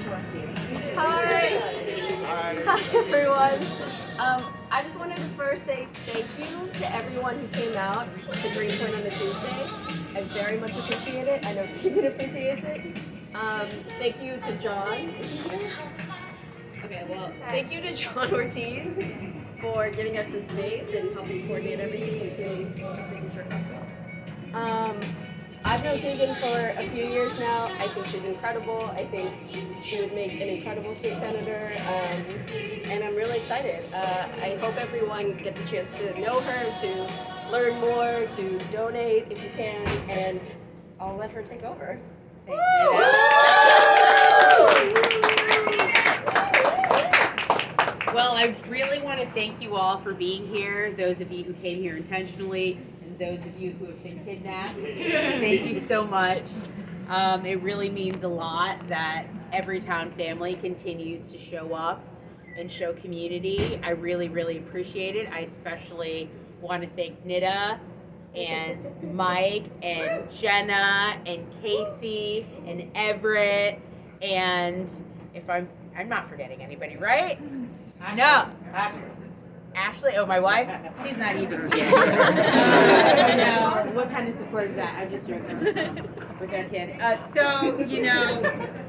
Hi everyone. I just wanted to first say thank you to everyone who came out to Greenpoint on a Tuesday. I very much appreciate it. I know Keegan appreciates it. Thank you to John. Is he here? Okay, well, thank you to John Ortiz for getting us the space and helping coordinate everything, including the signature cocktail. I've known Kaegan for a few years now. I think she's incredible. I think she would make an incredible state senator, and I'm really excited. I hope everyone gets a chance to know her, to learn more, to donate if you can, and I'll let her take over. Thank you. Well, I really want to thank you all for being here, those of you who came here intentionally, and those of you who have been kidnapped. Thank you so much. It really means a lot that Everytown family continues to show up and show community. I really, really appreciate it. I especially want to thank Nita and Mike and Jenna and Casey and Everett, and if I'm not forgetting anybody, right? Ashley. No. Ashley, oh, my wife? She's not even here. No, what kind of support is that? I'm just joking with that kid. So,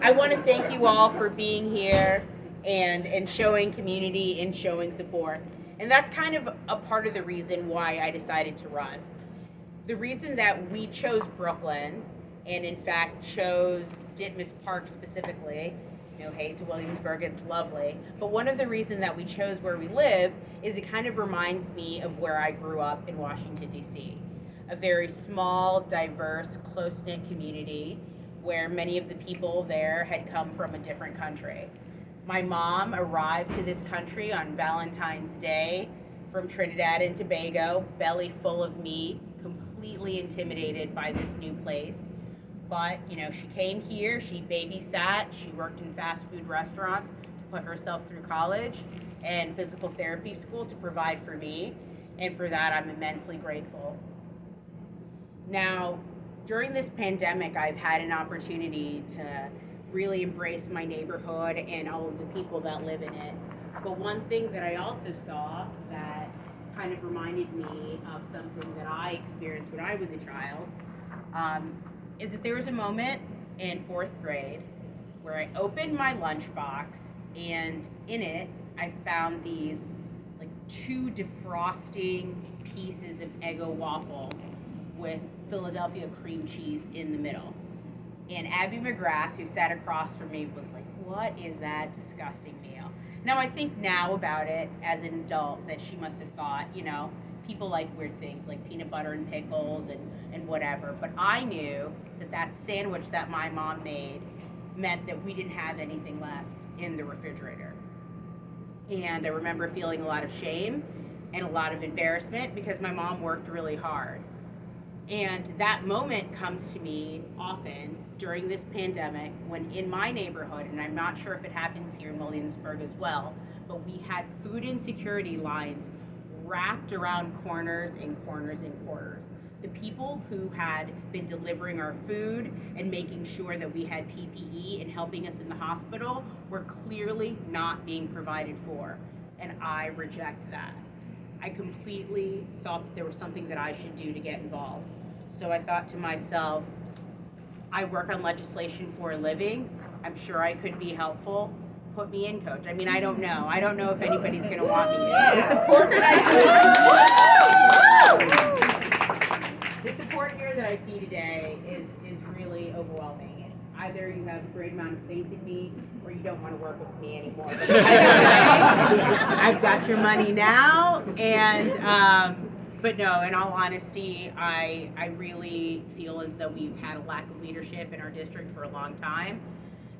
I want to thank you all for being here and showing community and showing support. And that's kind of a part of the reason why I decided to run. The reason that we chose Brooklyn, and in fact chose Ditmas Park specifically, no hate to Williamsburg, it's lovely, but one of the reasons that we chose where we live is it kind of reminds me of where I grew up in Washington, D.C. A very small, diverse, close-knit community where many of the people there had come from a different country. My mom arrived to this country on Valentine's Day from Trinidad and Tobago, belly full of meat, completely intimidated by this new place. But, she came here, she babysat, she worked in fast food restaurants to put herself through college and physical therapy school to provide for me, and for that I'm immensely grateful. Now, during this pandemic, I've had an opportunity to really embrace my neighborhood and all of the people that live in it. But one thing that I also saw that kind of reminded me of something that I experienced when I was a child, is that there was a moment in 4th grade where I opened my lunchbox, and in it I found these like 2 defrosting pieces of Eggo waffles with Philadelphia cream cheese in the middle. And Abby McGrath, who sat across from me, was like, "What is that disgusting meal?" Now I think now about it as an adult that she must have thought, people like weird things like peanut butter and pickles and whatever. But I knew that sandwich that my mom made meant that we didn't have anything left in the refrigerator. And I remember feeling a lot of shame and a lot of embarrassment because my mom worked really hard. And that moment comes to me often during this pandemic when in my neighborhood, and I'm not sure if it happens here in Williamsburg as well, but we had food insecurity lines wrapped around corners and corners and corners. The people who had been delivering our food and making sure that we had PPE and helping us in the hospital were clearly not being provided for, and I reject that. I completely thought that there was something that I should do to get involved. So I thought to myself, I work on legislation for a living. I'm sure I could be helpful. Put me in, Coach. I mean, I don't know. I don't know if anybody's going to want me. The support here that I see today is really overwhelming. It's either you have a great amount of faith in me or you don't want to work with me anymore. But I've got your money now, and but no, in all honesty, I really feel as though we've had a lack of leadership in our district for a long time.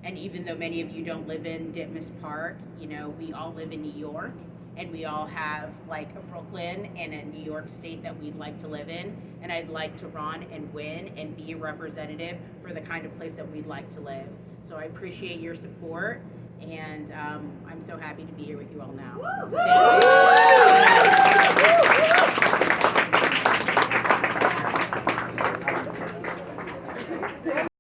And even though many of you don't live in Ditmas Park, we all live in New York, and we all have like a Brooklyn and a New York State that we'd like to live in. And I'd like to run and win and be a representative for the kind of place that we'd like to live. So I appreciate your support, and I'm so happy to be here with you all now. So thank you.